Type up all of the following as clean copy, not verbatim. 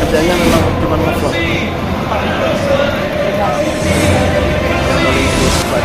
kerjanya memang cuma ngevlog. Yang paling gue suka.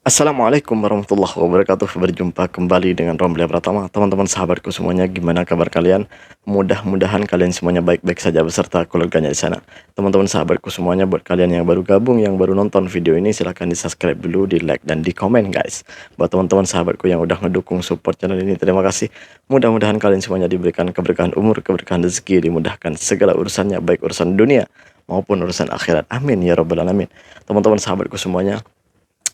Assalamualaikum warahmatullahi wabarakatuh. Berjumpa kembali dengan Romli Pratama. Teman-teman sahabatku semuanya, gimana kabar kalian? Mudah-mudahan kalian semuanya baik-baik saja beserta keluarganya di sana. Teman-teman sahabatku semuanya, buat kalian yang baru gabung, yang baru nonton video ini, silahkan di subscribe dulu, di like dan di komen guys. Buat teman-teman sahabatku yang udah ngedukung support channel ini, terima kasih. Mudah-mudahan kalian semuanya diberikan keberkahan umur, keberkahan rezeki, dimudahkan segala urusannya, baik urusan dunia maupun urusan akhirat. Amin ya rabbal alamin. Teman-teman sahabatku semuanya,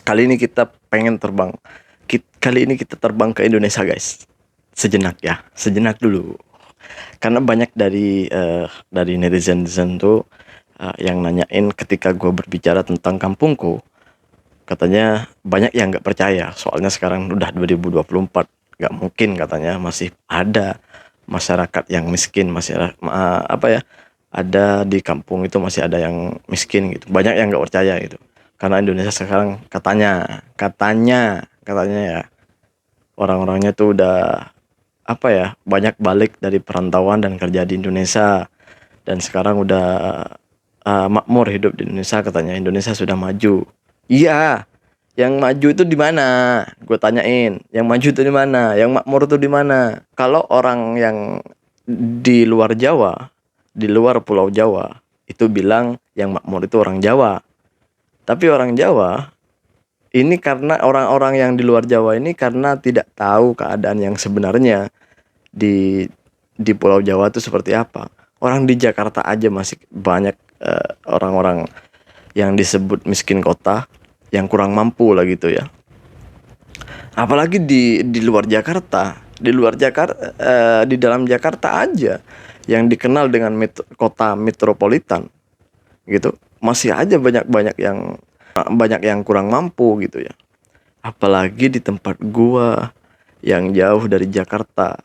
kali ini kita pengen terbang. Kali ini kita terbang ke Indonesia, guys. Sejenak ya, sejenak dulu. Karena banyak dari netizen tuh yang nanyain ketika gue berbicara tentang kampungku, katanya banyak yang nggak percaya. Soalnya sekarang udah 2024, nggak mungkin katanya masih ada masyarakat yang miskin, masih apa ya? Ada di kampung itu masih ada yang miskin gitu. Banyak yang nggak percaya gitu. Karena Indonesia sekarang katanya ya, orang-orangnya tuh udah apa ya, banyak balik dari perantauan dan kerja di Indonesia, dan sekarang udah makmur hidup di Indonesia. Katanya Indonesia sudah maju. Iya, yang maju itu di mana? Gue tanyain, yang maju itu di mana? Yang makmur itu di mana? Kalau orang yang di luar Jawa, di luar Pulau Jawa, itu bilang yang makmur itu orang Jawa. Tapi orang Jawa ini, karena orang-orang yang di luar Jawa ini karena tidak tahu keadaan yang sebenarnya di Pulau Jawa itu seperti apa. Orang di Jakarta aja masih banyak orang-orang yang disebut miskin kota, yang kurang mampu lah gitu ya. Apalagi di luar Jakarta, di dalam Jakarta aja yang dikenal dengan kota metropolitan gitu, masih aja banyak yang kurang mampu gitu ya. Apalagi di tempat gua yang jauh dari Jakarta.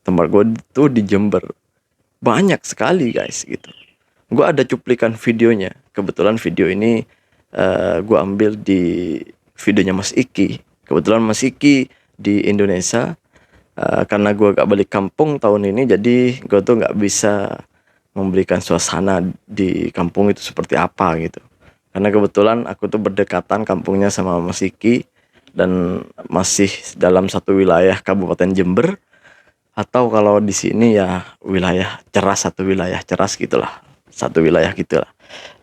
Tempat gua itu di Jember. Banyak sekali guys gitu. Gua ada cuplikan videonya. Kebetulan video ini gua ambil di videonya Mas Iki. Kebetulan Mas Iki di Indonesia. Karena gua gak balik kampung tahun ini, jadi gua tuh gak bisa memberikan suasana di kampung itu seperti apa gitu. Karena kebetulan aku tuh berdekatan kampungnya sama Mas Iki, dan masih dalam satu wilayah Kabupaten Jember, atau kalau di sini ya wilayah Ceras, satu wilayah Ceras gitulah, satu wilayah gitulah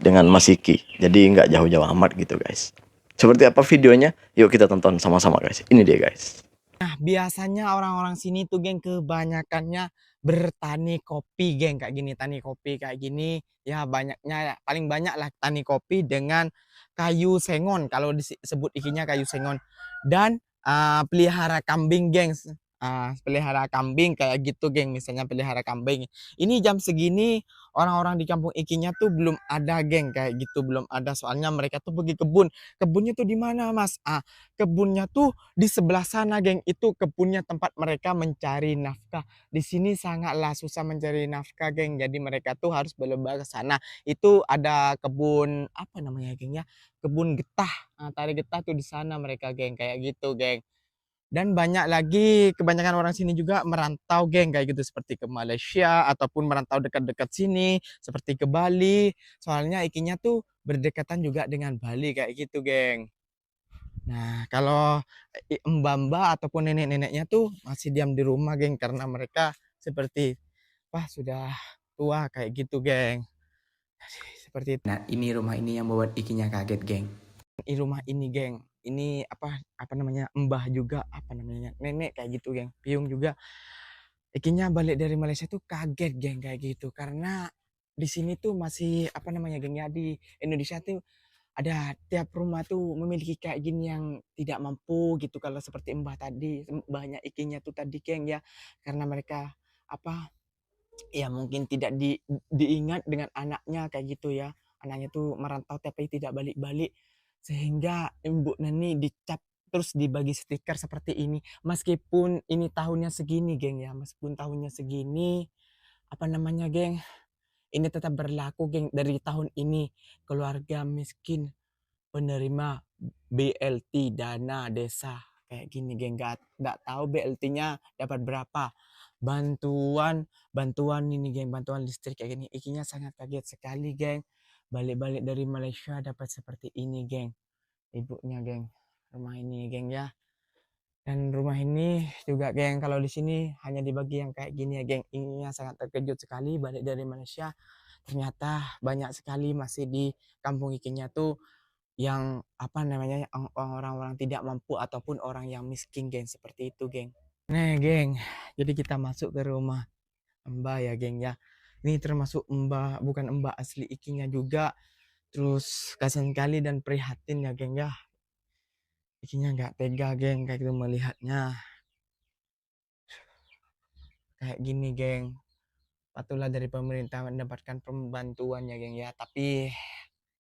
dengan Mas Iki. Jadi nggak jauh-jauh amat gitu guys. Seperti apa videonya? Yuk kita tonton sama-sama guys. Ini dia guys. Nah, biasanya orang-orang sini tuh, geng, kebanyakannya bertani kopi, geng, kayak gini, tani kopi kayak gini. Ya, banyaknya, paling banyak lah tani kopi dengan kayu sengon, kalau disebut ikinya kayu sengon. Dan pelihara kambing, geng. Pelihara kambing kayak gitu, geng, misalnya pelihara kambing. Ini jam segini orang-orang di kampung ikinya tuh belum ada, geng, kayak gitu, belum ada. Soalnya mereka tuh pergi kebun. Kebunnya tuh di mana, Mas? Kebunnya tuh di sebelah sana, geng. Itu kebunnya tempat mereka mencari nafkah. Di sini sangatlah susah mencari nafkah, geng. Jadi mereka tuh harus berlomba ke sana. Itu ada kebun apa namanya, geng ya? Kebun getah. Tari getah tuh di sana mereka, geng, kayak gitu, geng. Dan banyak lagi, kebanyakan orang sini juga merantau, geng, kayak gitu, seperti ke Malaysia ataupun merantau dekat-dekat sini seperti ke Bali. Soalnya ikinya tuh berdekatan juga dengan Bali kayak gitu, geng. Nah, kalau mbah-mbah ataupun nenek-neneknya tuh masih diam di rumah, geng, karena mereka seperti, wah, sudah tua kayak gitu, geng. Seperti itu. Nah, ini rumah ini yang membuat ikinya kaget, geng. Di rumah ini, geng. Ini apa namanya? Mbah juga, apa namanya? Nenek kayak gitu, geng. Piung juga. Ikinya balik dari Malaysia tuh kaget, geng, kayak gitu. Karena di sini tuh masih apa namanya, geng ya, di Indonesia tuh ada tiap rumah tuh memiliki kayak gini yang tidak mampu gitu, kalau seperti Mbah tadi, Mbahnya ikinya tuh tadi, geng ya. Karena mereka apa ya, mungkin tidak diingat dengan anaknya kayak gitu ya. Anaknya tuh merantau tapi tidak balik-balik, sehingga ibu Neni dicap terus dibagi stiker seperti ini. Meskipun ini tahunnya segini, geng ya, meskipun tahunnya segini, apa namanya, geng, ini tetap berlaku, geng, dari tahun ini. Keluarga miskin penerima BLT dana desa kayak gini, geng. Nggak tahu BLT-nya dapat berapa, bantuan ini geng, bantuan listrik kayak gini. Ikinya sangat kaget sekali geng. Balik-balik dari Malaysia dapat seperti ini geng. Ibunya geng, rumah ini geng ya. Dan rumah ini juga geng, kalau di sini hanya dibagi yang kayak gini ya geng. Ininya sangat terkejut sekali balik dari Malaysia. Ternyata banyak sekali masih di kampung ikinya tuh yang apa namanya orang-orang tidak mampu ataupun orang yang miskin geng, seperti itu geng. Nah geng, jadi kita masuk ke rumah Mbak ya geng ya. Ini termasuk Mbak, bukan Mbak asli ikinya juga. Terus kasihan kali dan prihatin ya geng ya. Ikinya nggak tega geng kayak gitu melihatnya. Kayak gini geng. Patutlah dari pemerintah mendapatkan pembantuan ya geng ya. Tapi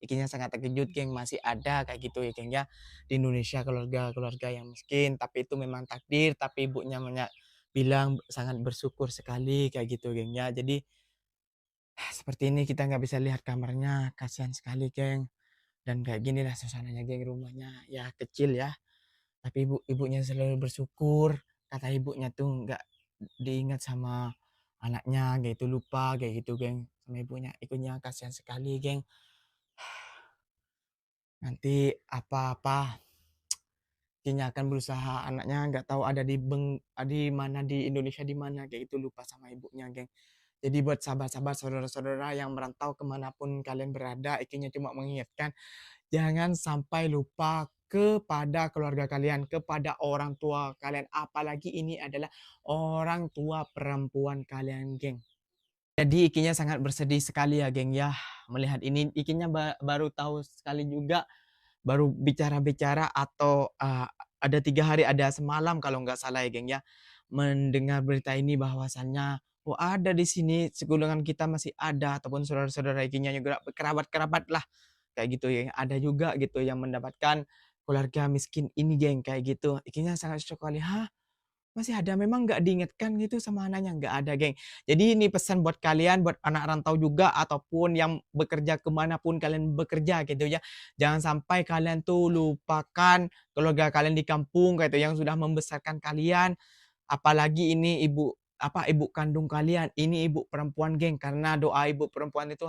ikinya sangat terkejut geng, masih ada kayak gitu ya geng ya. Di Indonesia keluarga-keluarga yang miskin, tapi itu memang takdir. Tapi ibunya bilang sangat bersyukur sekali kayak gitu geng ya. Jadi seperti ini kita nggak bisa lihat kamarnya, kasihan sekali geng. Dan kayak gini lah suasananya geng, rumahnya ya kecil ya. Tapi ibunya selalu bersyukur. Kata ibunya tuh nggak diingat sama anaknya, kayak itu lupa kayak gitu geng sama ibunya kasihan sekali geng. Nanti apa-apa Kayaknya akan berusaha, anaknya nggak tahu ada di mana di Indonesia di mana kayak itu, lupa sama ibunya geng. Jadi buat sahabat-sahabat, saudara-saudara yang merantau kemanapun kalian berada, ikinya cuma mengingatkan jangan sampai lupa kepada keluarga kalian, kepada orang tua kalian, apalagi ini adalah orang tua perempuan kalian geng. Jadi ikinya sangat bersedih sekali ya geng ya melihat ini. Ikinya baru tahu sekali juga, baru bicara-bicara atau ada 3 hari, ada semalam kalau nggak salah ya geng ya, mendengar berita ini bahwasannya oh ada di sini segolongan kita masih ada, ataupun saudara-saudara ikinya juga kerabat-kerabat lah kayak gitu ya, ada juga gitu yang mendapatkan keluarga miskin ini geng kayak gitu. Ikinya sangat syok kali, hah masih ada, memang nggak diingatkan gitu sama anaknya, nggak ada geng. Jadi ini pesan buat kalian, buat anak rantau juga ataupun yang bekerja kemanapun kalian bekerja gitu ya. Jangan sampai kalian tuh lupakan keluarga kalian di kampung kayak itu yang sudah membesarkan kalian. Apalagi ini ibu kandung kalian, ini ibu perempuan geng, karena doa ibu perempuan itu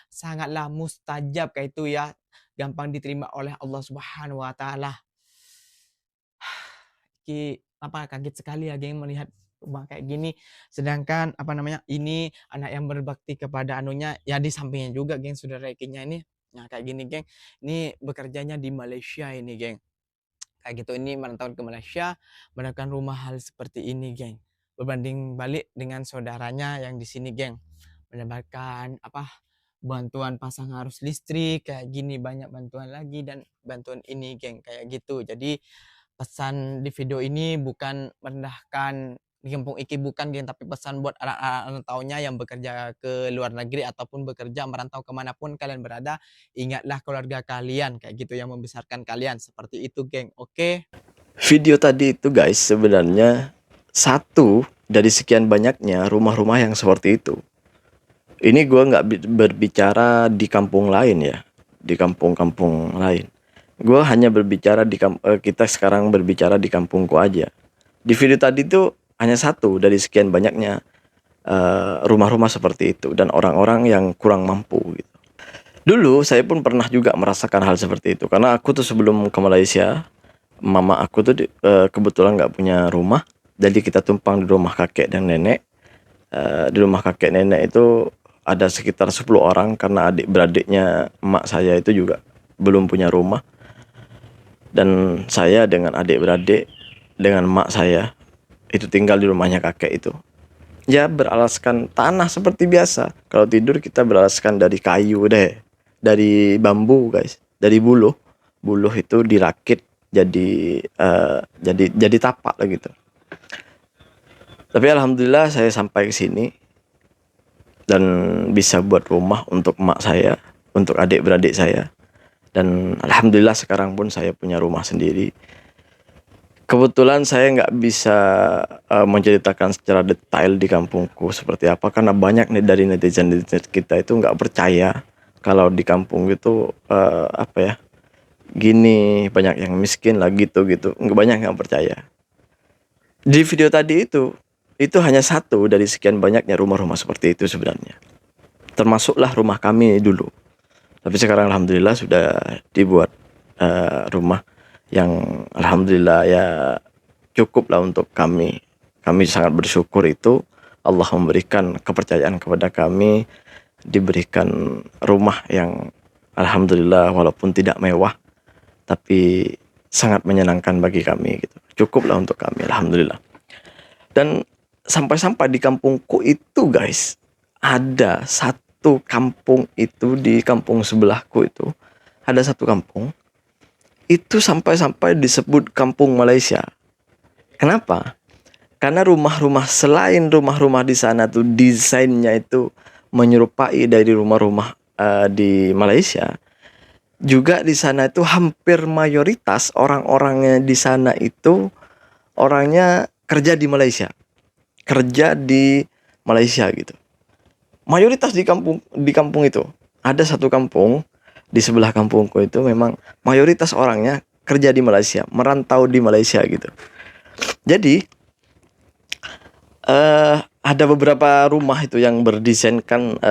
sangatlah mustajab kayak itu ya. Gampang diterima oleh Allah Subhanahu wa taala. Kaget sekali ya geng melihat rumah kayak gini. Sedangkan ini anak yang berbakti kepada anunya ya, di sampingnya juga geng saudara ikinya ini. Nah kayak gini geng, ini bekerjanya di Malaysia ini geng. Kayak gitu, ini merantau ke Malaysia mendapatkan rumah hal seperti ini geng. Berbanding balik dengan saudaranya yang di sini geng, mendapatkan bantuan pasang arus listrik kayak gini, banyak bantuan lagi dan bantuan ini geng kayak gitu. Jadi pesan di video ini bukan merendahkan di kampung Iki, bukan geng, tapi pesan buat anak-anak rantaunya yang bekerja ke luar negeri ataupun bekerja merantau kemanapun kalian berada, ingatlah keluarga kalian kayak gitu yang membesarkan kalian, seperti itu geng. Oke. Video tadi itu guys sebenarnya satu dari sekian banyaknya rumah-rumah yang seperti itu. Ini gue nggak berbicara di kampung lain ya, di kampung-kampung lain. Gue hanya berbicara kita sekarang berbicara di kampungku aja. Di video tadi itu hanya satu dari sekian banyaknya rumah-rumah seperti itu dan orang-orang yang kurang mampu gitu. Dulu saya pun pernah juga merasakan hal seperti itu, karena aku tuh sebelum ke Malaysia, mama aku tuh kebetulan nggak punya rumah, jadi kita tumpang di rumah kakek dan nenek. Di rumah kakek nenek itu ada sekitar 10 orang, karena adik-beradiknya emak saya itu juga belum punya rumah. Dan saya dengan adik-beradik dengan emak saya itu tinggal di rumahnya kakek itu. Ya beralaskan tanah seperti biasa. Kalau tidur kita beralaskan dari kayu deh, dari bambu guys, dari buluh. Buluh itu dirakit jadi tapak lah gitu. Tapi alhamdulillah saya sampai ke sini dan bisa buat rumah untuk emak saya, untuk adik-beradik saya. Dan alhamdulillah sekarang pun saya punya rumah sendiri. Kebetulan saya nggak bisa menceritakan secara detail di kampungku seperti apa, karena banyak nih dari netizen kita itu nggak percaya kalau di kampung itu gini, banyak yang miskin lah gitu. Nggak, banyak yang percaya. Di video tadi itu itu hanya satu dari sekian banyaknya rumah-rumah seperti itu sebenarnya. Termasuklah rumah kami dulu. Tapi sekarang alhamdulillah sudah dibuat rumah yang alhamdulillah ya cukup lah untuk kami. Kami sangat bersyukur itu Allah memberikan kepercayaan kepada kami, diberikan rumah yang alhamdulillah walaupun tidak mewah tapi sangat menyenangkan bagi kami gitu. Cukuplah untuk kami alhamdulillah. Dan sampai-sampai di kampungku itu guys, ada satu kampung itu di kampung sebelahku itu, ada satu kampung itu sampai-sampai disebut kampung Malaysia. Kenapa? Karena rumah-rumah selain rumah-rumah di sana tuh desainnya itu menyerupai dari rumah-rumah di Malaysia. Juga di sana itu hampir mayoritas orang-orangnya di sana itu orangnya kerja di Malaysia. Kerja di Malaysia gitu. Mayoritas di kampung itu. Ada satu kampung di sebelah kampungku itu memang mayoritas orangnya kerja di Malaysia, merantau di Malaysia gitu. Jadi ada beberapa rumah itu yang berdesainkan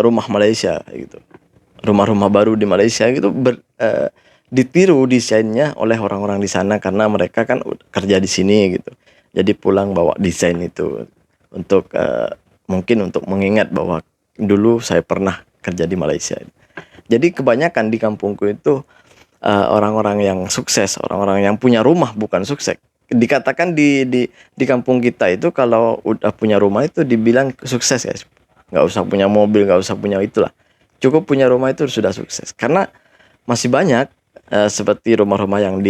rumah Malaysia gitu. Rumah-rumah baru di Malaysia gitu ditiru desainnya oleh orang-orang di sana karena mereka kan kerja di sini gitu. Jadi pulang bawa desain itu untuk mungkin untuk mengingat bahwa dulu saya pernah kerja di Malaysia. Jadi kebanyakan di kampungku itu orang-orang yang sukses, orang-orang yang punya rumah bukan sukses. Dikatakan di kampung kita itu kalau udah punya rumah itu dibilang sukses guys. Nggak usah punya mobil, nggak usah punya itulah. Cukup punya rumah itu sudah sukses. Karena masih banyak seperti rumah-rumah yang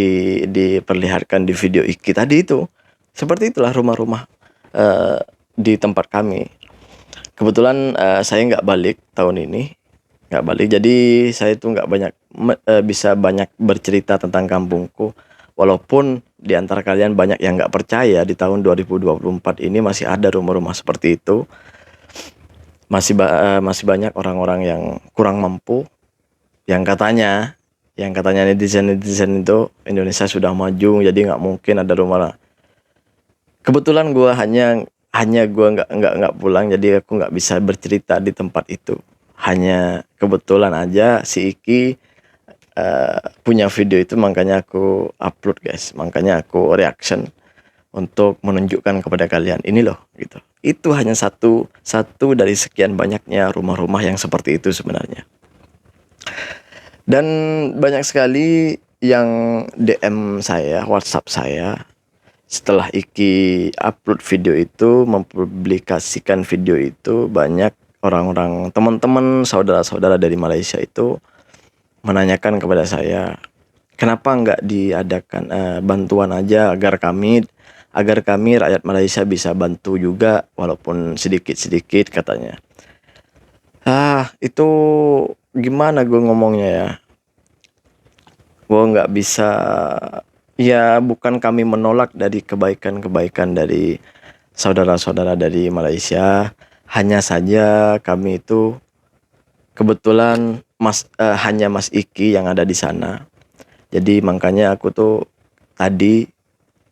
diperlihatkan di video Iki tadi itu. Seperti itulah rumah-rumah di tempat kami. Kebetulan saya nggak balik tahun ini. Nggak balik, jadi saya itu nggak banyak bisa banyak bercerita tentang kampungku. Walaupun di antara kalian banyak yang nggak percaya di tahun 2024 ini masih ada rumah-rumah seperti itu. Masih banyak orang-orang yang kurang mampu yang katanya netizen itu Indonesia sudah maju jadi nggak mungkin ada rumah. Kebetulan gue hanya gue nggak pulang jadi aku nggak bisa bercerita di tempat itu. Hanya kebetulan aja si Iki punya video itu makanya aku upload guys, makanya aku reaction untuk menunjukkan kepada kalian ini loh gitu. Itu hanya satu dari sekian banyaknya rumah-rumah yang seperti itu sebenarnya. Dan banyak sekali yang DM saya, WhatsApp saya setelah Iki upload video itu, mempublikasikan video itu, banyak orang-orang teman-teman saudara-saudara dari Malaysia itu menanyakan kepada saya kenapa nggak diadakan bantuan aja agar kami rakyat Malaysia bisa bantu juga walaupun sedikit-sedikit katanya. Itu gimana gue ngomongnya ya, gue nggak bisa, ya bukan kami menolak dari kebaikan-kebaikan dari saudara-saudara dari Malaysia, hanya saja kami itu kebetulan hanya Mas Iki yang ada di sana. Jadi makanya aku tuh tadi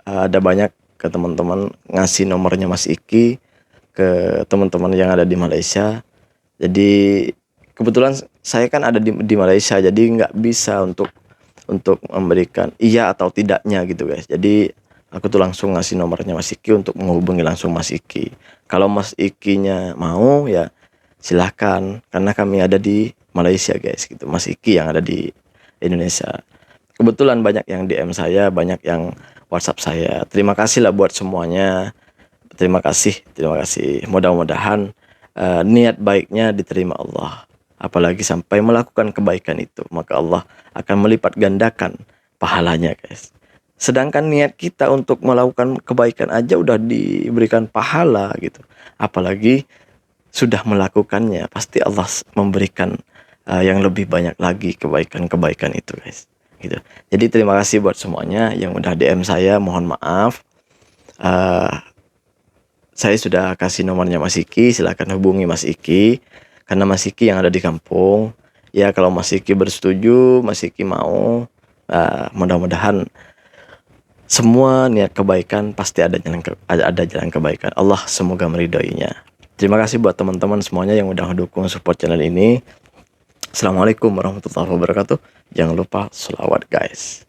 ada banyak ke teman-teman ngasih nomornya Mas Iki ke teman-teman yang ada di Malaysia. Jadi kebetulan saya kan ada di Malaysia jadi nggak bisa untuk memberikan iya atau tidaknya gitu guys. Jadi aku tuh langsung ngasih nomornya Mas Iki untuk menghubungi langsung Mas Iki. Kalau Mas Ikinya mau ya silahkan, karena kami ada di Malaysia guys gitu. Mas Iki yang ada di Indonesia. Kebetulan banyak yang DM saya, banyak yang WhatsApp saya. Terima kasih lah buat semuanya. Terima kasih. Mudah-mudahan niat baiknya diterima Allah. Apalagi sampai melakukan kebaikan itu, maka Allah akan melipat gandakan pahalanya guys. Sedangkan niat kita untuk melakukan kebaikan aja udah diberikan pahala gitu. Apalagi sudah melakukannya, pasti Allah memberikan yang lebih banyak lagi kebaikan-kebaikan itu guys gitu. Jadi terima kasih buat semuanya yang udah DM saya, mohon maaf saya sudah kasih nomornya Mas Iki, silakan hubungi Mas Iki karena Mas Iki yang ada di kampung. Ya kalau Mas Iki bersetuju, Mas Iki mau, mudah-mudahan semua niat kebaikan pasti ada jalan kebaikan. Allah semoga meridhoinya. Terima kasih buat teman-teman semuanya yang udah dukung support channel ini. Assalamualaikum warahmatullahi wabarakatuh. Jangan lupa sholawat guys.